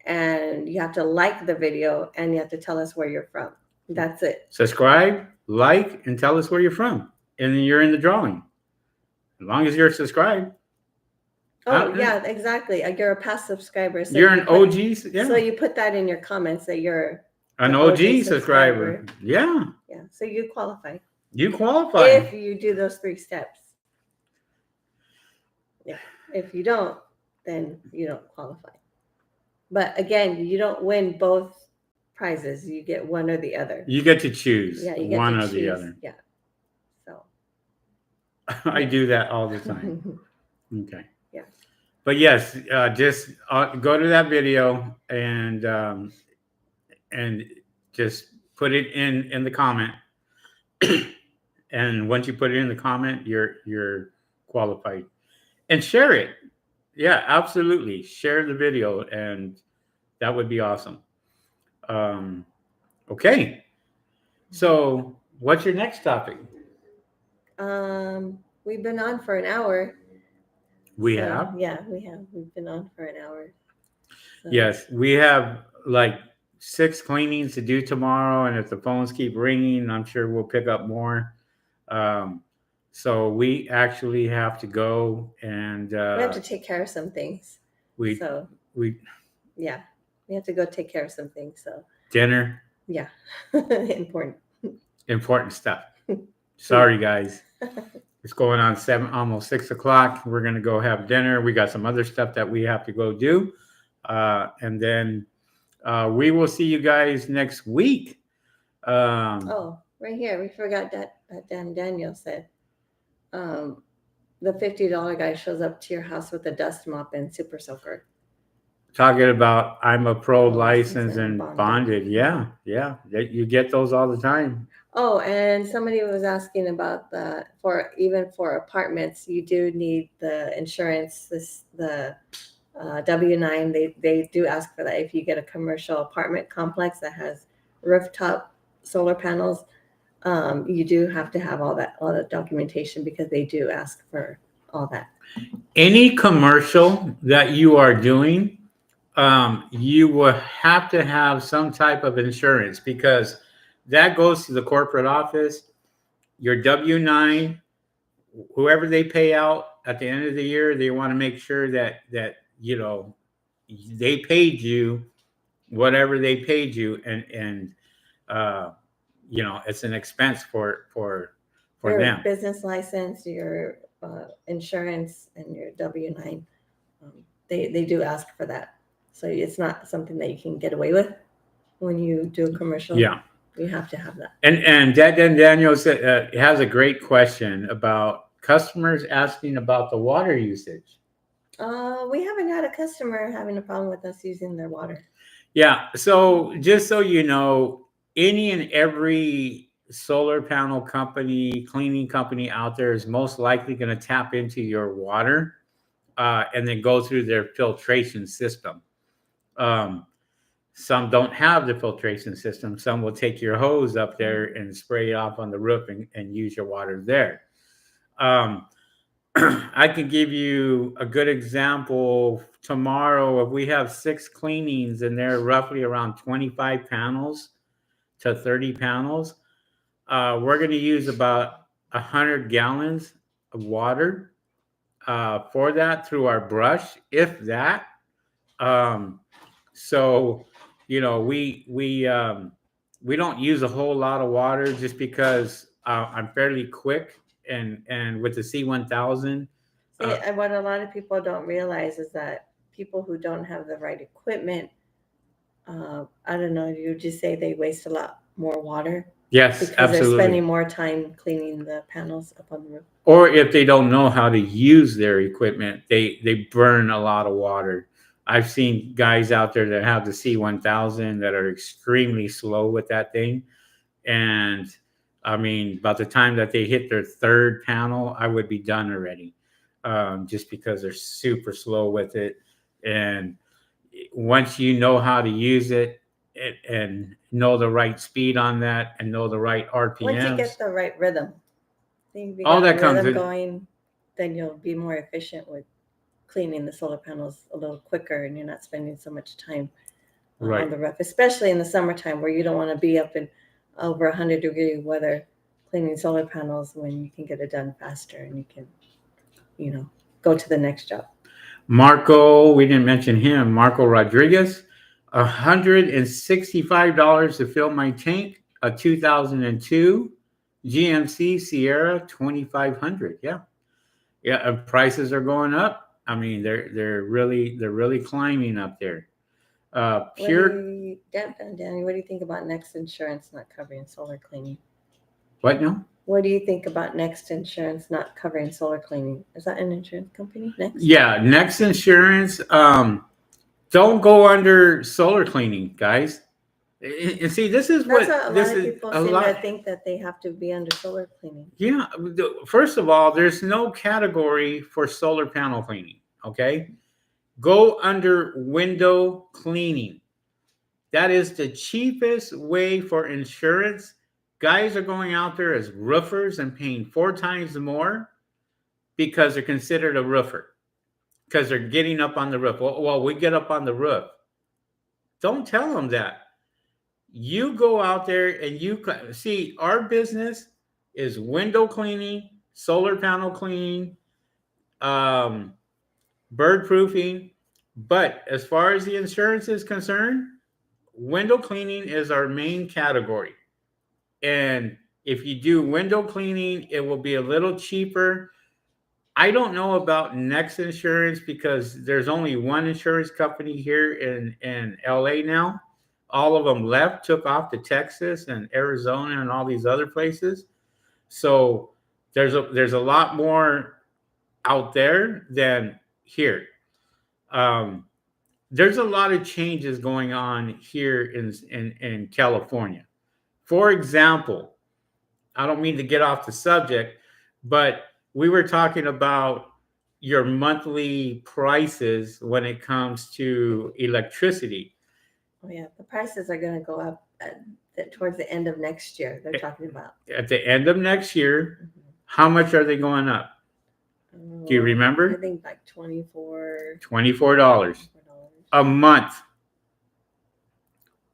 B: And you have to like the video, and you have to tell us where you're from. That's it.
A: Subscribe, like, and tell us where you're from. And then you're in the drawing. As long as you're subscribed.
B: Oh, yeah, exactly. You're a past subscriber. So
A: you're an OG. Yeah.
B: So you put that in your comments that you're
A: an OG subscriber. Yeah.
B: Yeah. So you qualify.
A: You qualify.
B: If you do those 3 steps. Yeah. If you don't, then you don't qualify. But again, you don't win both prizes. You get one or the other.
A: You get to choose one or the other.
B: Yeah. So
A: I do that all the time. Okay.
B: Yeah.
A: But yes, just go to that video and just put it in the comment. And once you put it in the comment, you're qualified. And share it. Yeah, absolutely. Share the video, and that would be awesome. Okay. So what's your next topic?
B: We've been on for an hour.
A: We
B: So,
A: have?
B: Yeah, we have. We've been on for an hour. So.
A: Yes, we have like 6 cleanings to do tomorrow, and if the phones keep ringing, I'm sure we'll pick up more. Um, so we actually have to go, and
B: We have to take care of some things.
A: we
B: So
A: we
B: yeah, we have to go take care of some things. So
A: dinner,
B: yeah, important.
A: stuff. Sorry, guys. It's going on almost 6 o'clock. We're gonna go have dinner. We got some other stuff that we have to go do, and then we will see you guys next week.
B: Oh, right here, we forgot that Daniel said, the $50 guy shows up to your house with a dust mop and super soaker.
A: Talking about I'm a pro
B: Licensed
A: license and
B: and
A: bonded. Yeah. You get those all the time.
B: Oh, and somebody was asking about even for apartments, you do need the insurance, the W-9. They do ask for that if you get a commercial apartment complex that has rooftop solar panels. You do have to have all the documentation because they do ask for all that.
A: Any commercial that you are doing, you will have to have some type of insurance because that goes to the corporate office. Your W-9, whoever they pay out at the end of the year, they want to make sure that they paid you whatever they paid you, and uh, it's an expense for
B: Your
A: them.
B: business license, your insurance, and your W-9, they do ask for that. So it's not something that you can get away with when you do a commercial.
A: Yeah.
B: You have to have that.
A: And Daniel said, has a great question about customers asking about the water usage.
B: We haven't had a customer having a problem with us using their water.
A: Yeah. So just so you know, any and every solar panel company, cleaning company out there is most likely going to tap into your water and then go through their filtration system. Some don't have the filtration system. Some will take your hose up there and spray it off on the roof and use your water there. I can give you a good example. Tomorrow, if we have 6 cleanings and they're roughly around 25 panels to 30 panels, we're going to use about 100 gallons of water for that through our brush, if that. So, we don't use a whole lot of water just because I'm fairly quick, and with the C1000.
B: What a lot of people don't realize is that people who don't have the right equipment, I don't know, you just say they waste a lot more water.
A: Yes,
B: because
A: absolutely.
B: They're spending more time cleaning the panels up on the roof.
A: Or if they don't know how to use their equipment, they burn a lot of water. I've seen guys out there that have the C1000 that are extremely slow with that thing. And I mean, by the time that they hit their 3rd panel, I would be done already, just because they're super slow with it. And once you know how to use it and know the right speed on that and know the right RPMs.
B: Once you get the right rhythm,
A: all that comes in
B: going, then you'll be more efficient with cleaning the solar panels a little quicker, and you're not spending so much time on the roof, especially in the summertime where you don't want to be up in over 100-degree weather cleaning solar panels when you can get it done faster and you can, go to the next job.
A: Marco, we didn't mention him. Marco Rodriguez, $165 to fill my tank. A 2002 GMC Sierra 2500. Yeah. And prices are going up. I mean, they're really climbing up there.
B: Danny, what do you think about Next Insurance not covering solar cleaning?
A: What now?
B: What do you think about Next Insurance not covering solar cleaning? Is that an insurance company? Next?
A: Yeah, Next Insurance. Don't go under solar cleaning, guys. And see, this is what
B: a lot of people seem to think that they have to be under solar cleaning.
A: Yeah. First of all, there's no category for solar panel cleaning. Okay. Go under window cleaning. That is the cheapest way for insurance. Guys are going out there as roofers and paying 4 times more because they're considered a roofer. because they're getting up on the roof. Well, we get up on the roof. Don't tell them that. You go out there and you see our business is window cleaning, solar panel cleaning, bird proofing. But as far as the insurance is concerned, window cleaning is our main category. And if you do window cleaning, it will be a little cheaper. I don't know about Next Insurance because there's only one insurance company here in LA now. All of them left, took off to Texas and Arizona and all these other places. So there's a lot more out there than here. There's a lot of changes going on here in California. For example, I don't mean to get off the subject, but we were talking about your monthly prices when it comes to electricity.
B: Oh yeah, the prices are going to go up towards the end of next year. They're talking about
A: At the end of next year, how much are they going up? Do you remember?
B: I think like $24
A: a month.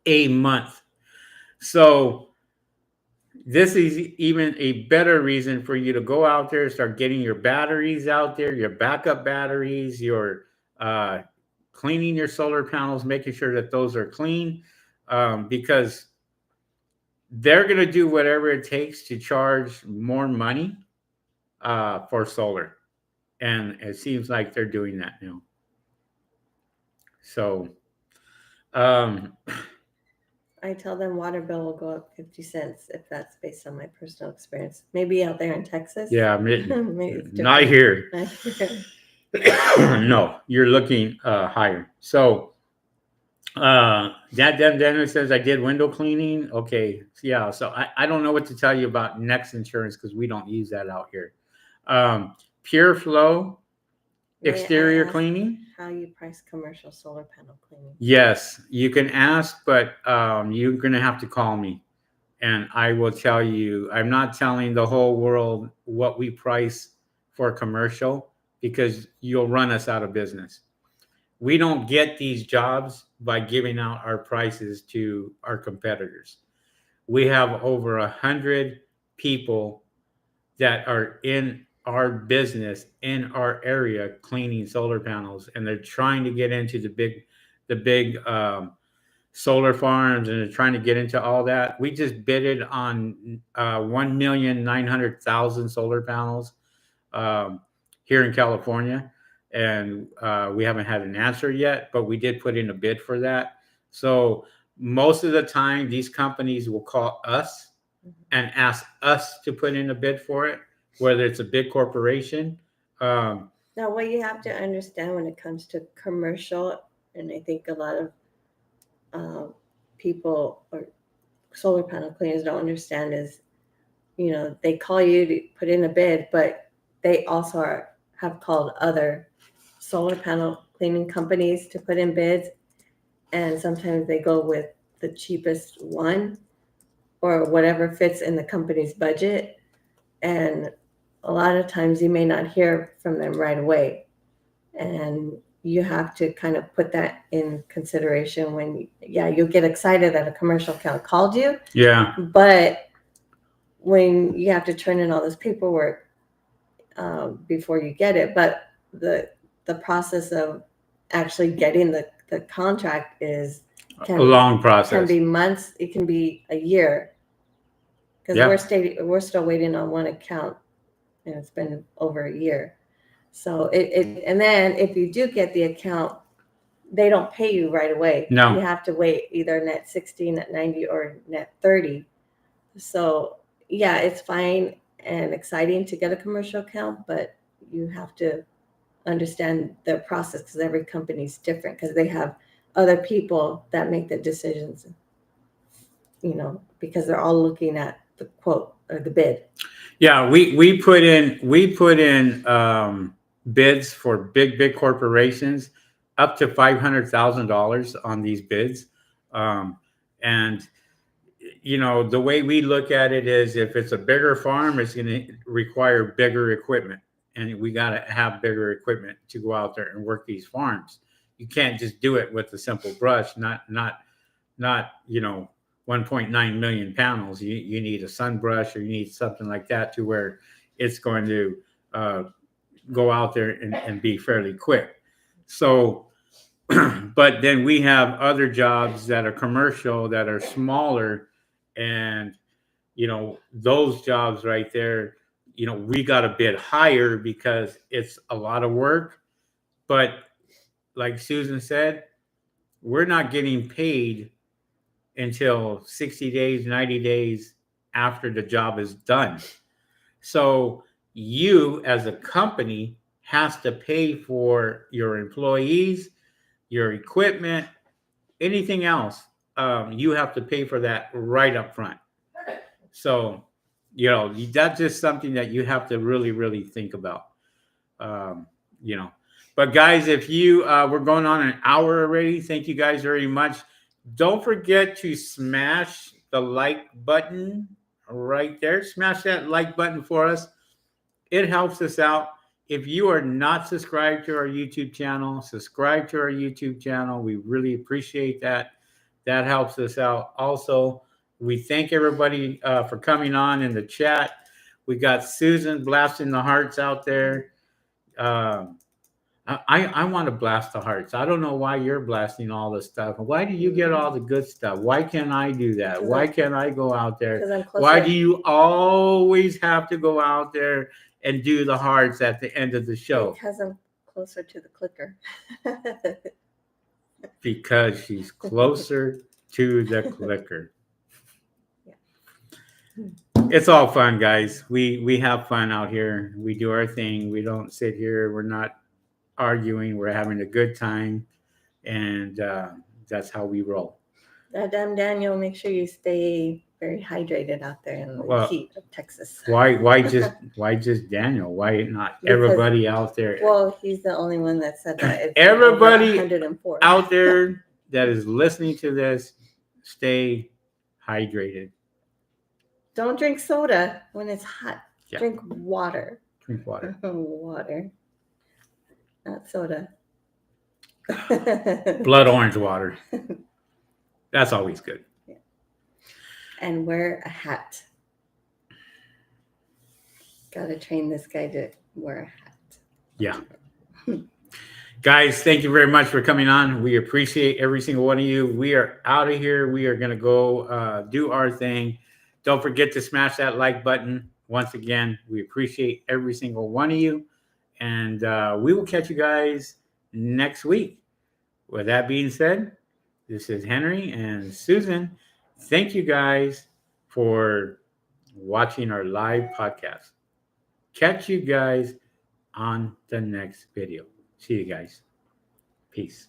A: A month. So this is even a better reason for you to go out there, start getting your batteries out there, your backup batteries, your cleaning your solar panels, making sure that those are clean, because they're going to do whatever it takes to charge more money for solar. And it seems like they're doing that now. So
B: I tell them water bill will go up 50 cents if that's based on my personal experience. Maybe out there in Texas.
A: yeah,
B: Maybe it's
A: not here.
B: Not here.
A: No, you're looking higher. So Dennis says I did window cleaning. Okay, yeah. So I don't know what to tell you about Next Insurance because we don't use that out here. Pure Flow exterior cleaning.
B: How you price commercial solar panel cleaning?
A: Yes, you can ask, but you're gonna have to call me, and I will tell you. I'm not telling the whole world what we price for commercial because you'll run us out of business. We don't get these jobs by giving out our prices to our competitors. We have over 100 people that are in our business in our area cleaning solar panels, and they're trying to get into the big solar farms, and they're trying to get into all that. We just bidded on 1,900,000 solar panels here in California, and we haven't had an answer yet, but we did put in a bid for that. So most of the time, these companies will call us and ask us to put in a bid for it, whether it's a big corporation.
B: Now, what you have to understand when it comes to commercial, and I think a lot of people or solar panel cleaners don't understand is, they call you to put in a bid, but they also have called other solar panel cleaning companies to put in bids. And sometimes they go with the cheapest one or whatever fits in the company's budget. And a lot of times you may not hear from them right away. And you have to kind of put that in consideration when, you'll get excited that a commercial account called you.
A: Yeah.
B: But when you have to turn in all this paperwork before you get it. But the process of actually getting the contract is
A: a long process.
B: Can be months. It can be a year. Because we're still waiting on one account, and it's been over a year. So and then if you do get the account, they don't pay you right away.
A: No,
B: you have to wait either net 60, net 90, or net 30. So it's fine and exciting to get a commercial account, but you have to understand the process because every company's different because they have other people that make the decisions. Because they're all looking at the quote or the bid.
A: Yeah, we put in bids for big corporations up to $500,000 on these bids, and the way we look at it is if it's a bigger farm, it's going to require bigger equipment, and we got to have bigger equipment to go out there and work these farms. You can't just do it with a simple brush, not 1.9 million panels. You need a sun brush, or you need something like that to where it's going to go out there and be fairly quick. So, but then we have other jobs that are commercial, that are smaller, and those jobs right there, we got a bit higher because it's a lot of work. But like Susan said, we're not getting paid until 60 days, 90 days after the job is done. So you as a company has to pay for your employees, your equipment, anything else. You have to pay for that right up front. So, that's just something that you have to really, really think about. But guys, if we're going on an hour already. Thank you guys very much. Don't forget to smash the like button right there. Smash that like button for us. It helps us out. If you are not subscribed to our YouTube channel, subscribe to our YouTube channel. We really appreciate that. That helps us out. Also, we thank everybody for coming on in the chat. We got Susan blasting the hearts out there. I want to blast the hearts. I don't know why you're blasting all this stuff. Why do you get all the good stuff? Why can't I do that? Why can't I go out there? Why do you always have to go out there and do the hearts at the end of the show?
B: Because I'm closer to the clicker.
A: Because she's closer to the clicker. It's all fun, guys. We have fun out here. We do our thing. We don't sit here. We're not arguing. We're having a good time, and that's how we roll.
B: Daniel, make sure you stay very hydrated out there in the heat of Texas.
A: Why just Daniel? Why not everybody out there?
B: Well, he's the only one that said that. It's
A: everybody
B: 104.
A: out there that is listening to this, stay hydrated.
B: Don't drink soda when it's hot.
A: Yeah.
B: Drink water.
A: Drink water.
B: Water. Not soda.
A: Blood orange water. That's always good.
B: Yeah. And wear a hat. Gotta train this guy to wear a hat.
A: Yeah. Guys, thank you very much for coming on. We appreciate every single one of you. We are out of here. We are going to go do our thing. Don't forget to smash that like button. Once again, we appreciate every single one of you. And we will catch you guys next week. With that being said, this is Henry and Susan. Thank you guys for watching our live podcast. Catch you guys on the next video. See you guys. Peace.